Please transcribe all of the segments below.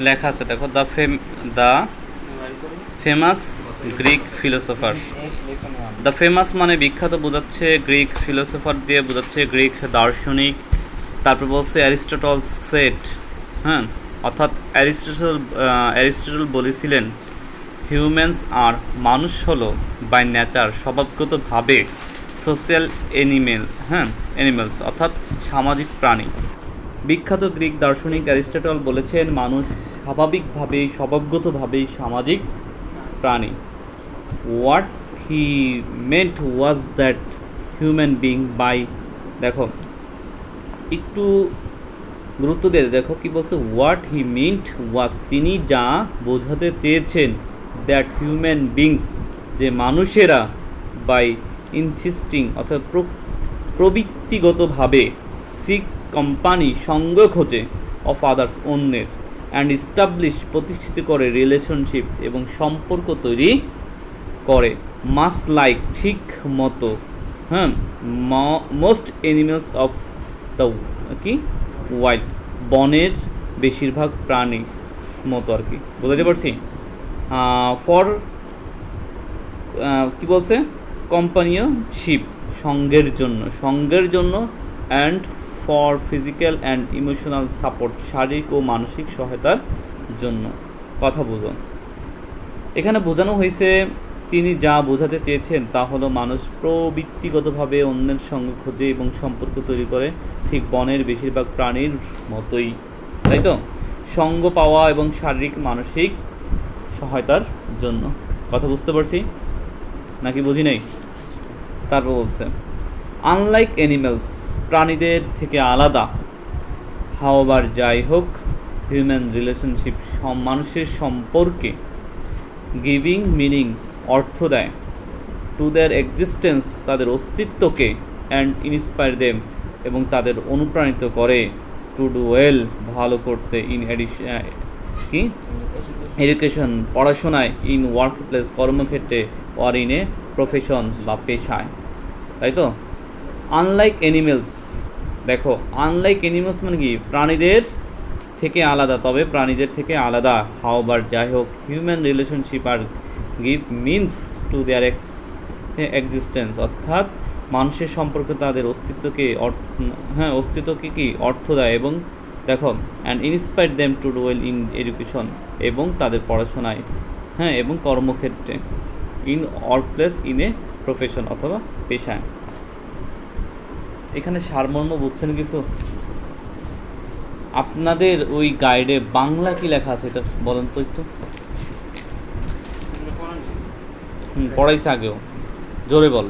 লেখা আছে দেখো, the famous Greek philosopher. The famous মানে বিখ্যাত বোঝাচ্ছে, গ্রিক ফিলোসোফার দিয়ে বোঝাচ্ছে গ্রিক দার্শনিক। তারপর বলছে অ্যারিস্টটল সেট, হ্যাঁ, অর্থাৎ অ্যারিস্টটল বলেছিলেন হিউম্যানস আর মানুষ হলো বাই নেচার স্বভাবগতভাবে সোশ্যাল অ্যানিমেল, হ্যাঁ, অ্যানিমেলস অর্থাৎ সামাজিক প্রাণী। বিখ্যাত গ্রিক দার্শনিক অ্যারিস্টটল বলেছেন মানুষ স্বভাবগতভাবেই সামাজিক প্রাণী। What he meant was that human being by, দেখো একটু গুরুত্ব দিয়ে দেখো কি বলছে, হোয়াট হি মিন্ট ওয়াজ, তিনি যা বোঝাতে চেয়েছেন, দ্যাট হিউম্যান বিংস, যে মানুষেরা, বাই ইনসিস্টিং অর্থাৎ প্রবৃত্তিগতভাবে, সিক কোম্পানি সঙ্গ খোঁজে, অফ আদার্স অন্যের, অ্যান্ড ইস্টাবলিশ প্রতিষ্ঠিত করে, রিলেশনশিপ এবং সম্পর্ক তৈরি করে, মাস লাইক ঠিক মতো, হ্যাঁ, মোস্ট অ্যানিমেলস অফ দ্য কি ওয়াইল্ড, বনের বেশিরভাগ প্রাণী মতো আর কি, বুঝতে পারছি। ফর কি বলছে, কম্পানিয়নশিপ সঙ্গের জন্য and for physical and emotional support, শারীরিক ও মানসিক সহায়তার জন্য। কথা বুঝুন, এখানে বোঝানো হয়েছে তিনি যা বোঝাতে চেয়েছেন তা হলো মানুষ প্রবৃত্তিগতভাবে অন্যের সঙ্গে খোঁজে এবং সম্পর্ক তৈরি করে, ঠিক বনের বেশিরভাগ প্রাণীর মতোই, তাই তো, সঙ্গ পাওয়া এবং শারীরিক মানসিক সহায়তার জন্য। কথা বুঝতে পারছি নাকি বুঝি নাই? তারপর বলছে আনলাইক অ্যানিমেলস, প্রাণীদের থেকে আলাদা, হাওয়ার যাই হোক, হিউম্যান রিলেশনশিপ, মানুষের সম্পর্কে, গিভিং মিনিং অর্থ দেয়, টু দেয়ার এক্সিস্টেন্স তাদের অস্তিত্বকে, অ্যান্ড ইন্সপায়ার দেম এবং তাদের অনুপ্রাণিত করে, টু ডু ওয়েল ভালো করতে, ইন কি এডুকেশন পড়াশোনায়, ইন ওয়ার্ক প্লেস কর্মক্ষেত্রে, অর ইন এ প্রফেশন বা পেশায়, তাই তো। আনলাইক অ্যানিমেলস, দেখো আনলাইক অ্যানিমেলস মানে কি, প্রাণীদের থেকে আলাদা, তবে প্রাণীদের থেকে আলাদা, হাওবার যাই হোক, human relationship are give means to their existence, অর্থাৎ মানুষের সম্পর্কে তাদের অস্তিত্বকে অস্তিত্বকে কি অর্থ দেয়, এবং দেখো and inspire them to do well in education এবং তাদের পড়াশোনায়, হ্যাঁ, এবং কর্মক্ষেত্রে, in or place in a profession অথবা পেশায়। এখানে সারমর্ম বুঝছেন কিছু? আপনাদের ওই গাইডে বাংলা কি লেখা আছে এটা বলেন তো একটু। পড়াইছে আগেও, জোরে বল।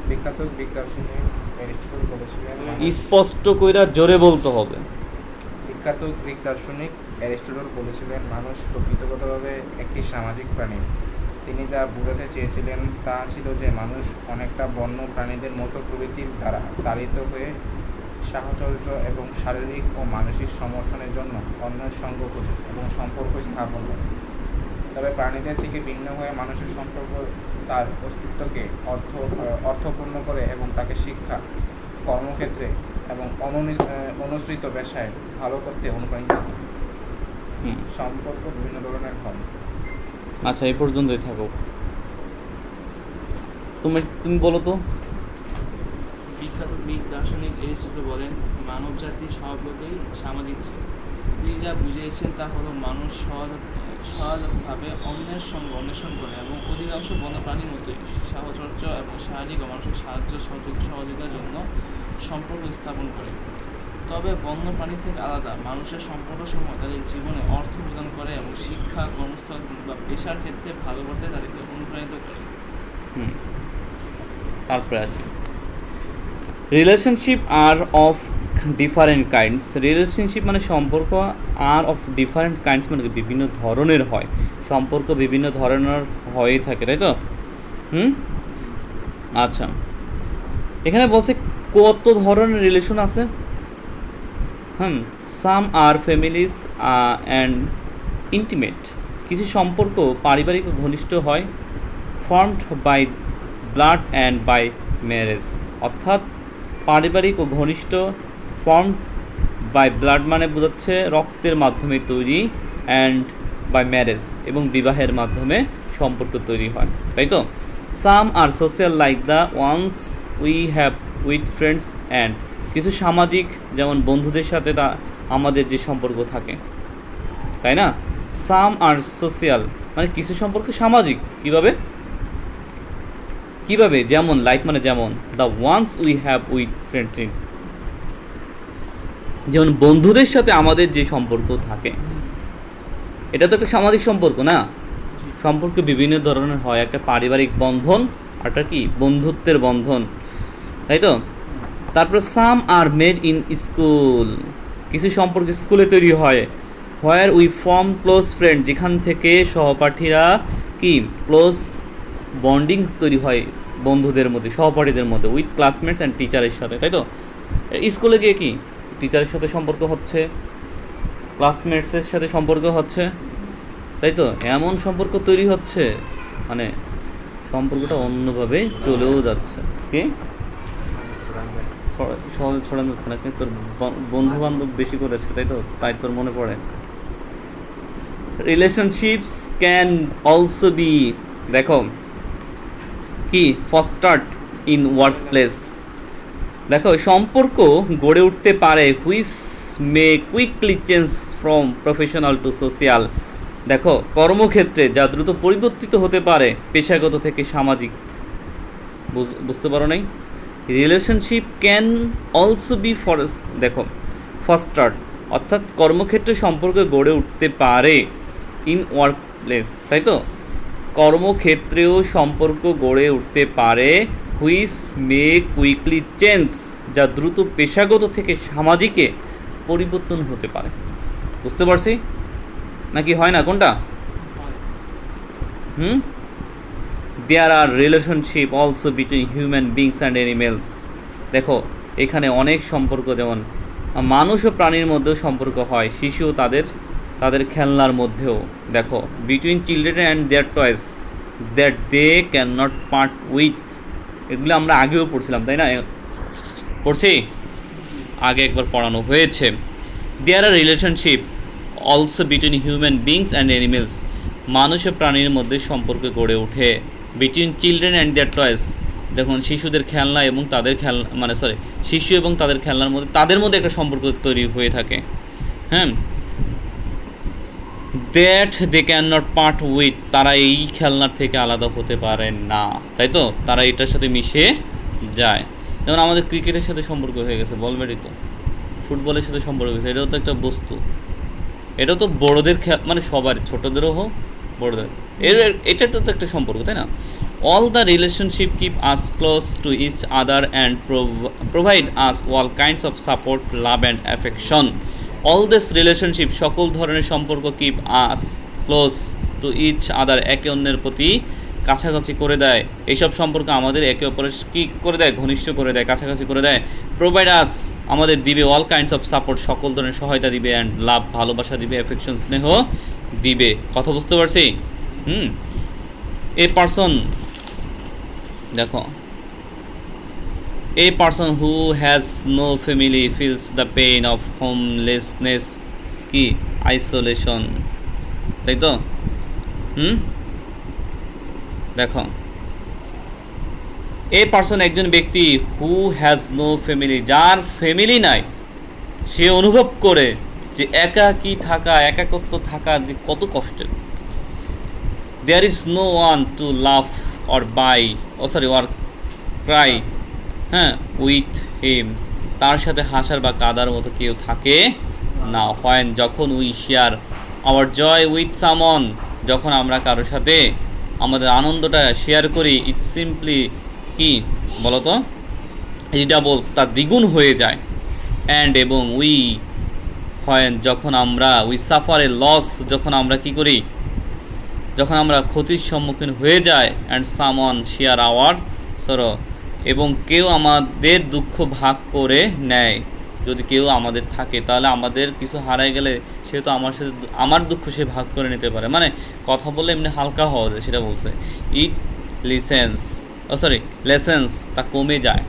বিখ্যাত গ্রিক দার্শনিক অ্যারিস্টটল বলেছিলেন, স্পষ্ট কইরা জোরে বলতে হবে। বিখ্যাত গ্রিক দার্শনিক অ্যারিস্টটল বলেছিলেন মানুষ প্রকৃতিগতভাবে একটি সামাজিক প্রাণী। তিনি যা বোঝাতে চেয়েছিলেন তা ছিল যে মানুষ অনেকটা বন্য প্রাণীদের মতো প্রবৃত্তির দ্বারা তাড়িত হয়ে সাহচর্য এবং শারীরিক ও মানসিক সমর্থনের জন্য অন্যের সঙ্গ খোঁজে এবং সম্পর্ক স্থাপন করে। তবে প্রাণীদের থেকে ভিন্ন হয়ে মানুষের সম্পর্ক তার অস্তিত্বকে অর্থপূর্ণ করে এবং তাকে শিক্ষা, কর্মক্ষেত্রে এবং অনুসৃত পেশায় ভালো করতে অনুপ্রাণিত করে। সম্পর্ক বিভিন্ন ধরনের হয়। আচ্ছা, এই পর্যন্তই থাকো। তুমি বলো তো। বিখ্যাত গ্রিক দার্শনিক অ্যারিস্টটল বলেন মানবজাতি স্বভাবতই সামাজিক জীব। তিনি যা বুঝিয়েছেন তা হলো মানুষ সহজভাবে অন্যের সঙ্গে অন্বেষণ করে এবং অধিকাংশ বন্যপ্রাণীর মতোই সাহচর্য এবং শারীরিক ও মানসিক সাহায্য সহযোগিতার জন্য সম্পর্ক স্থাপন করে। তবে বন্যপ্রাণী থেকে আলাদা, মানুষের সম্পর্কসমূহ তাদের জীবনে অর্থ প্রদান করে এবং শিক্ষা, কর্মস্থল বা পেশার ক্ষেত্রে ভালো করতে তাদেরকে অনুপ্রাণিত করে। তারপরে আসি relationship are of different kinds. Relationship মানে সম্পর্ক, আর অফ ডিফারেন্ট কাইন্ডস মানে বিভিন্ন ধরনের হয়, সম্পর্ক বিভিন্ন ধরনের হয়ে থাকে, তাই তো। আচ্ছা, এখানে বলছে কত ধরনের রিলেশন আছে। Some are families and intimate, কিছু সম্পর্ক পারিবারিক ও ঘনিষ্ঠ হয়, formed by blood and by marriage, অর্থাৎ পারিবারিক ও ঘনিষ্ঠ, ফর্মড বাই ব্লাড মানে বোঝাচ্ছে রক্তের মাধ্যমে তৈরি, অ্যান্ড বাই ম্যারেজ, এবং বিবাহের মাধ্যমে সম্পর্ক তৈরি হয়, তাই তো? Some are social like the ones we have with friends and, কিছু সামাজিক, যেমন বন্ধুদের সাথে তা আমাদের যে সম্পর্ক থাকে, তাই না? সাম আর সোশ্যাল মানে কিছু সম্পর্ক সামাজিক, কিভাবে যেমন লাইক মানে যেমন the ones we have with friends in, যেমন বন্ধুদের সাথে আমাদের যে সম্পর্ক থাকে, এটা তো একটা সামাজিক সম্পর্ক না? জি। সম্পর্ক বিভিন্ন ধরনের হয়, একটা পারিবারিক বন্ধন, আরটা কি বন্ধুত্বের বন্ধন, তাই তো? তারপর সাম আর মেড ইন স্কুল, কিছু সম্পর্ক স্কুলে তৈরি হয়, where we form close friend, যেখান থেকে সহপাঠীরা কি ক্লোজ বন্ডিং তৈরি হয় বন্ধুদের মধ্যে, সহপাঠীদের মধ্যে, উইথ ক্লাসমেটস অ্যান্ড টিচারের সাথে, তাই তো? স্কুলে গিয়ে কি টিচারের সাথে সম্পর্ক হচ্ছে, ক্লাসমেটসের সাথে সম্পর্ক হচ্ছে, তাই তো? এমন সম্পর্ক তৈরি হচ্ছে, মানে সম্পর্কটা অন্যভাবে চলেও যাচ্ছে। কি সহজে ছড়ানো যাচ্ছে না, কিন্তু তোর বন্ধু বান্ধব বেশি করেছে, তাই তো? তাই তোর মনে পড়ে। রিলেশনশিপস ক্যান অলসো বি, দেখো কি, ফস্টার্ড ইন ওয়ার্ক প্লেস, দেখো সম্পর্ক গড়ে উঠতে পারে which may quickly change from professional to social, দেখো কর্মক্ষেত্রে যা দ্রুত পরিবর্তিত হতে পারে পেশাগত থেকে সামাজিক, বুঝতে পারো নাই? রিলেশনশিপ ক্যান অলসো বি দেখো ফস্টার্ড, অর্থাৎ কর্মক্ষেত্রে সম্পর্ক গড়ে উঠতে পারে ইন ওয়ার্ক প্লেস, তাই তো? কর্মক্ষেত্রেও সম্পর্ক গড়ে উঠতে পারে হুইচ মে কুইকলি চেঞ্জ, যা দ্রুত পেশাগত থেকে সামাজিকে পরিবর্তন হতে পারে। বুঝতে পারছি নাকি হয় না কোনটা? হয়। There are relationship also between human beings and animals, দেখো এখানে অনেক সম্পর্ক, যেমন মানুষ ও প্রাণীর মধ্যেও সম্পর্ক হয়, শিশু ও তাদের খেলনার মধ্যেও, দেখো between children and their toys that they can not part with, এগুলো আমরা আগেও পড়ছিলাম, তাই না? পড়ছি, আগে একবার পড়ানো হয়েছে। There are relationship also between human beings and animals, মানুষ ও প্রাণীর মধ্যে সম্পর্ক গড়ে ওঠে, between children and their toys, দেখুন শিশুদের খেলনা এবং তাদের খেলনা, মানে শিশু এবং তাদের খেলনার মধ্যে, তাদের মধ্যে একটা সম্পর্ক তৈরি হয়ে থাকে, হ্যাঁ। That they can not part with, তারা এই খেলনার থেকে আলাদা হতে পারে না, তাই তো? তারা এটার সাথে মিশে যায়, যেমন আমাদের ক্রিকেটের সাথে সম্পর্ক হয়ে গেছে, বল ব্যাটই তো, ফুটবলের সাথে সম্পর্ক হয়েছে, এটাও তো একটা বস্তু, এটাও তো বড়োদের মানে সবার, ছোটোদেরও হোক বড়োদের, এটা তো একটা সম্পর্ক, তাই না? All the relationship keep us close to each other and provide us all kinds of support, love and affection, all this relationship, সকল ধরনের সম্পর্ক, keep us close to each other, একে অন্যের প্রতি কাছাকাছি করে দেয়, এইসব সম্পর্ক আমাদের একে অপরের কী করে দেয়, ঘনিষ্ঠ করে দেয়, কাছাকাছি করে দেয়, প্রোভাইড আস, আমাদের দিবে, অল কাইন্ডস অফ সাপোর্ট, সকল ধরনের সহায়তা দিবে, অ্যান্ড লাভ, ভালোবাসা দিবে, অ্যাফেকশন, স্নেহ দিবে, কথা বুঝতে পারছি? এ পারসন, দেখো a person who has no family feels the pain of homelessness, কি আইসোলেশন, তাই তো? দেখো এ পারসন একজন ব্যক্তি, হু হ্যাজ নো ফ্যামিলি, যার ফ্যামিলি নাই, সে অনুভব করে যে একাকী থাকা, একাকত্ব থাকা যে কত কষ্টের। There is no one to love or by or cry, হ্যাঁ, উইথ হিম, তার সাথে হাসার বা কাদার মতো কেউ থাকে না, হয় যখন we share our joy with someone, যখন আমরা কারোর সাথে আমাদের আনন্দটা শেয়ার করি, ইট সিম্পলি কি বলতো, রিডাবলস, তার দ্বিগুণ হয়ে যায়, অ্যান্ড এবং উই হয় যখন আমরা উই সাফার এ লস, যখন আমরা কি করি, যখন আমরা ক্ষতির সম্মুখীন হয়ে যাই, অ্যান্ড সামওয়ান শেয়ার আওয়ার সরো, এবং কেউ আমাদের দুঃখ ভাগ করে নেয়, যদি কেউ আমাদের থাকে তাহলে আমাদের কিছু হারায় গেলে সে তো আমার সাথে আমার দুঃখ সে ভাগ করে নিতে পারে, মানে কথা বললে এমনি হালকা হওয়া যায়, সেটা বলছে। ইট লেসেন্স, তা কমে যায়,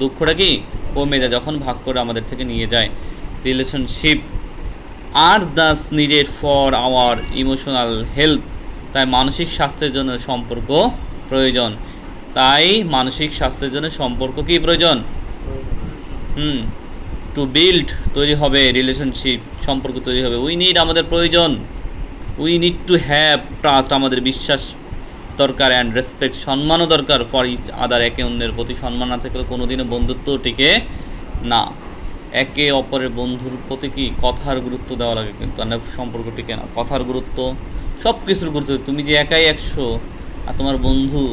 দুঃখটা কি কমে যায় যখন ভাগ করে আমাদের থেকে নিয়ে যায়। Relationship are thus needed for our emotional health, তাই মানসিক স্বাস্থ্যের জন্য সম্পর্ক প্রয়োজন। তাই মানসিক স্বাস্থ্যের জন্য সম্পর্ক কি প্রয়োজন? টু বিল্ড তৈরি হবে, রিলেশনশিপ সম্পর্ক তৈরি হবে। উই নিড আমাদের প্রয়োজন, we need to have trust আমাদের বিশ্বাস দরকার, অ্যান্ড রেসপেক্ট সম্মানও দরকার, ফর ইচ আদার একে অন্যের প্রতি সম্মান না থাকলে কোনোদিনও বন্ধুত্ব টিকে না। একে অপরের বন্ধুর প্রতি কি কথার গুরুত্ব দেওয়া লাগে, কিন্তু আর সম্পর্ক টিকে না। কথার গুরুত্ব, সব কিছুর গুরুত্ব। তুমি যে একাই 100 আর তোমার বন্ধু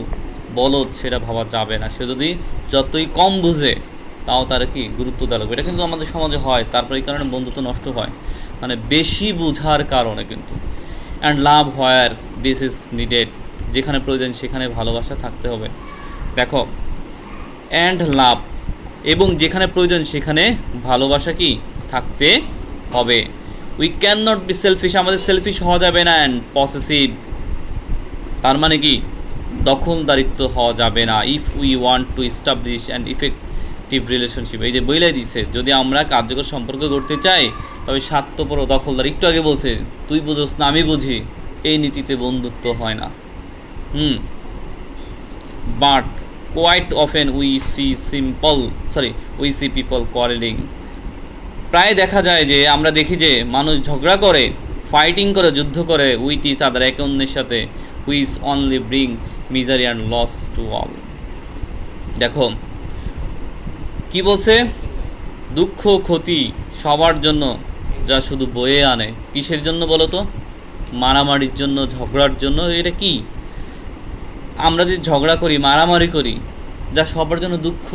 বলদ, সেটা ভাবা যাবে না। সে যদি যতই কম বুঝে তাও তার কি গুরুত্ব দেওয়া লাগবে। এটা কিন্তু আমাদের সমাজে হয়, তারপর এই কারণে বন্ধুত্ব নষ্ট হয়, মানে বেশি বুঝার কারণে কিন্তু। And love where this is needed, যেখানে প্রয়োজন সেখানে ভালোবাসা থাকতে হবে। দেখো, অ্যান্ড লাভ, এবং যেখানে প্রয়োজন সেখানে ভালোবাসা কি থাকতে হবে। We can not be shellfish, আমাদের সেলফিশ হওয়া যাবে না। অ্যান্ড পসেসিভ, তার মানে কি দখলদারিত্ব হওয়া যাবে না। If we want to establish and effective relationship, এই যে বইলাই দিছে, যদি আমরা কার্যকর সম্পর্ক করতে চাই তবে স্বার্থপর ও দখলদার, একটু আগে বলছে তুই বুঝোস না আমি বুঝি, এই নীতিতে বন্ধুত্ব হয় না। But quite often we see people quarrelling, প্রায় দেখা যায় যে আমরা দেখি যে মানুষ ঝগড়া করে, ফাইটিং করে, যুদ্ধ করে, উইথ ইচ আদার একে অন্যের সাথে, which only bring misery and loss to all. দেখো কি বলছে, দুঃখ ক্ষতি সবার জন্য, যা শুধু বয়ে আনে কিসের জন্য বলো তো? মারামারির জন্য, ঝগড়ার জন্য। এটা কি, আমরা যে ঝগড়া করি, মারামারি করি, যা সবার জন্য দুঃখ,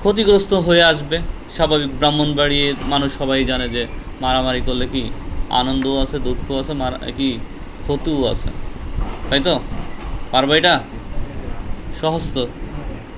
ক্ষতিগ্রস্ত হয়ে আসবে স্বাভাবিক। ব্রাহ্মণবাড়ির মানুষ সবাই জানে যে মারামারি করলে কি আনন্দও আছে, দুঃখও আছে, কি ক্ষতিও আছে, তাই তো? পারবো এটা? সহজ তো।